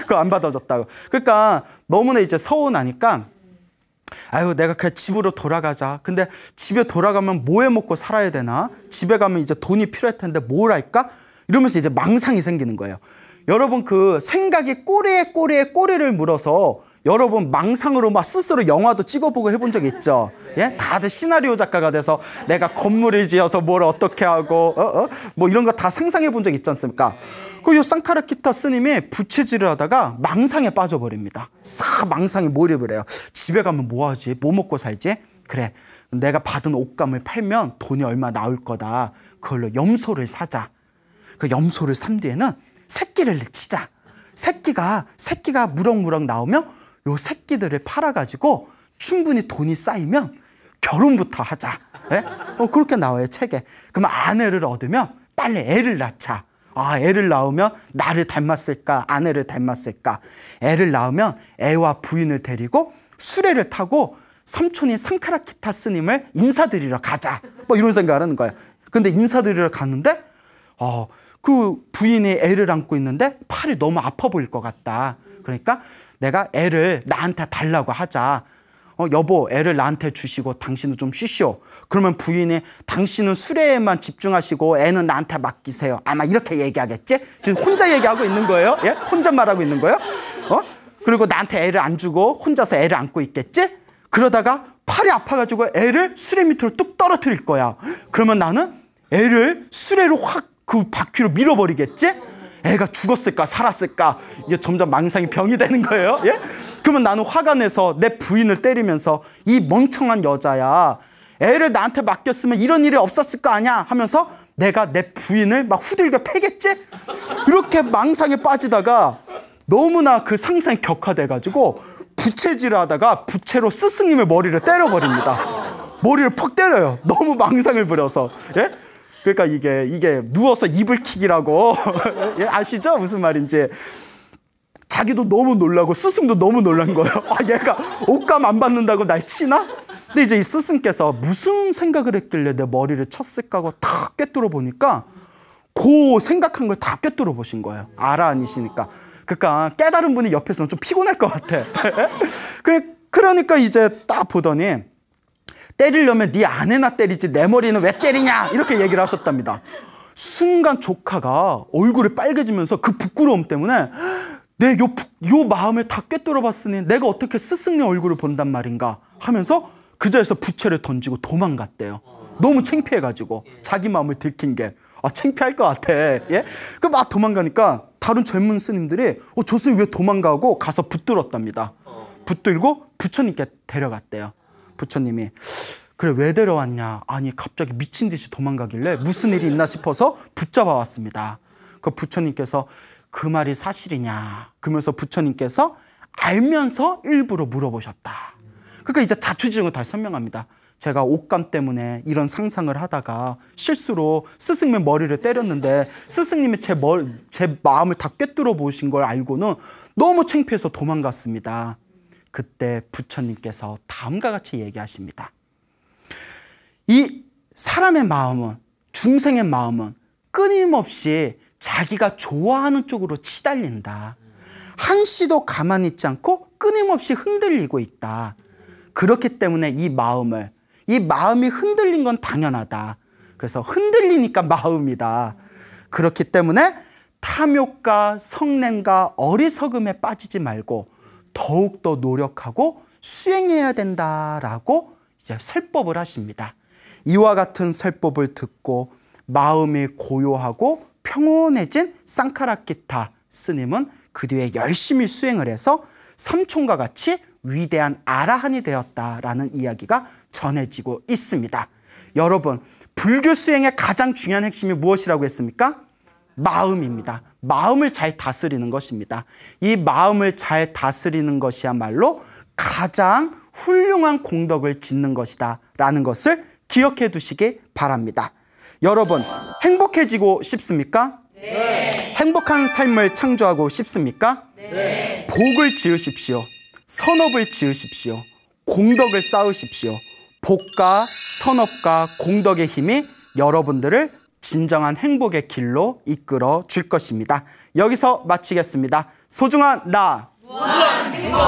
그거 안 받아줬다고. 그러니까 너무나 이제 서운하니까 내가 그냥 집으로 돌아가자. 근데 집에 돌아가면 뭐 해 먹고 살아야 되나? 집에 가면 이제 돈이 필요할 텐데 뭘 할까? 이러면서 이제 망상이 생기는 거예요. 여러분 그 생각이 꼬리에 꼬리를 물어서 여러분 망상으로 막 스스로 영화도 찍어보고 해본 적 있죠? 예? 다들 시나리오 작가가 돼서 내가 건물을 지어서 뭘 어떻게 하고 뭐 이런 거 다 상상해 본 적 있지 않습니까? 그 쌍카라키따 스님이 부채질을 하다가 망상에 빠져버립니다. 망상에 몰입을 해요. 집에 가면 뭐 하지? 뭐 먹고 살지? 그래, 내가 받은 옷감을 팔면 돈이 얼마 나올 거다. 그걸로 염소를 사자. 그 염소를 산 뒤에는 새끼를 치자. 새끼가 무럭무럭 나오면 요 새끼들을 팔아가지고 충분히 돈이 쌓이면 결혼부터 하자. 그렇게 나와요 책에. 그러면 아내를 얻으면 빨리 애를 낳자. 아, 애를 낳으면 나를 닮았을까, 아내를 닮았을까. 애를 낳으면 애와 부인을 데리고 수레를 타고 삼촌인 상카라키타 스님을 인사드리러 가자. 뭐 이런 생각을 하는 거예요. 근데 인사드리러 갔는데 그 부인이 애를 안고 있는데 팔이 너무 아파 보일 것 같다. 그러니까 내가 애를 나한테 달라고 하자. 여보, 애를 나한테 주시고 당신은 좀 쉬시오. 그러면 부인이 당신은 수레에만 집중하시고 애는 나한테 맡기세요. 아마 이렇게 얘기하겠지? 지금 혼자 얘기하고 있는 거예요. 예? 혼자 말하고 있는 거예요. 그리고 나한테 애를 안 주고 혼자서 애를 안고 있겠지? 그러다가 팔이 아파가지고 애를 수레 밑으로 뚝 떨어뜨릴 거야. 그러면 나는 애를 수레로 확 그 바퀴로 밀어버리겠지? 애가 죽었을까 살았을까? 이게 점점 망상이 병이 되는 거예요. 예? 그러면 나는 화가 내서 내 부인을 때리면서 이 멍청한 여자야, 애를 나한테 맡겼으면 이런 일이 없었을 거 아니야 하면서 내가 내 부인을 막 후들겨 패겠지? 이렇게 망상에 빠지다가 너무나 그 상상이 격화돼가지고 부채질을 하다가 부채로 스승님의 머리를 때려버립니다. 머리를 퍽 때려요. 너무 망상을 부려서. 예? 그러니까 이게 누워서 이불 킥이라고. 예? 아시죠? 무슨 말인지. 자기도 너무 놀라고 스승도 너무 놀란 거예요. 아, 얘가 옷감 안 받는다고 날 치나? 근데 이제 이 스승께서 무슨 생각을 했길래 내 머리를 쳤을까 하고 탁 꿰뚫어 보니까 그 생각한 걸 다 꿰뚫어 보신 거예요. 알아 아니시니까. 그러니까 깨달은 분이 옆에서는 좀 피곤할 것 같아. 그러니까 이제 딱 보더니 때리려면 네 아내나 때리지 내 머리는 왜 때리냐 이렇게 얘기를 하셨답니다. 순간 조카가 얼굴이 빨개지면서 그 부끄러움 때문에 내 요 마음을 다 꿰뚫어 봤으니 내가 어떻게 스승의 얼굴을 본단 말인가 하면서 그 자리에서 부채를 던지고 도망갔대요. 너무 창피해가지고 자기 마음을 들킨 게 창피할 것 같아. 예? 그 막 도망가니까 다른 젊은 스님들이 저 스님 왜 도망가고 가서 붙들었답니다. 붙들고 부처님께 데려갔대요. 부처님이 그래 왜 데려왔냐? 아니 갑자기 미친 듯이 도망가길래 무슨 일이 있나 싶어서 붙잡아 왔습니다. 그 부처님께서 그 말이 사실이냐? 그러면서 부처님께서 알면서 일부러 물어보셨다. 그러니까 이제 자초지종을 다시 설명합니다. 제가 옷감 때문에 이런 상상을 하다가 실수로 스승님 머리를 때렸는데 스승님이 제 마음을 다 꿰뚫어 보신 걸 알고는 너무 창피해서 도망갔습니다. 그때 부처님께서 다음과 같이 얘기하십니다. 이 사람의 마음은, 중생의 마음은 끊임없이 자기가 좋아하는 쪽으로 치달린다. 한시도 가만히 있지 않고 끊임없이 흔들리고 있다. 그렇기 때문에 이 마음이 흔들린 건 당연하다. 그래서 흔들리니까 마음이다. 그렇기 때문에 탐욕과 성냄과 어리석음에 빠지지 말고 더욱더 노력하고 수행해야 된다라고 이제 설법을 하십니다. 이와 같은 설법을 듣고 마음이 고요하고 평온해진 상카라키타 스님은 그 뒤에 열심히 수행을 해서 삼촌과 같이 위대한 아라한이 되었다라는 이야기가 전해지고 있습니다. 여러분, 불교 수행의 가장 중요한 핵심이 무엇이라고 했습니까? 마음입니다. 마음을 잘 다스리는 것입니다. 이 마음을 잘 다스리는 것이야말로 가장 훌륭한 공덕을 짓는 것이다 라는 것을 기억해 두시기 바랍니다. 여러분, 행복해지고 싶습니까? 네. 행복한 삶을 창조하고 싶습니까? 네. 복을 지으십시오. 선업을 지으십시오. 공덕을 쌓으십시오. 복과 선업과 공덕의 힘이 여러분들을 진정한 행복의 길로 이끌어 줄 것입니다. 여기서 마치겠습니다. 소중한 나 무한 행복.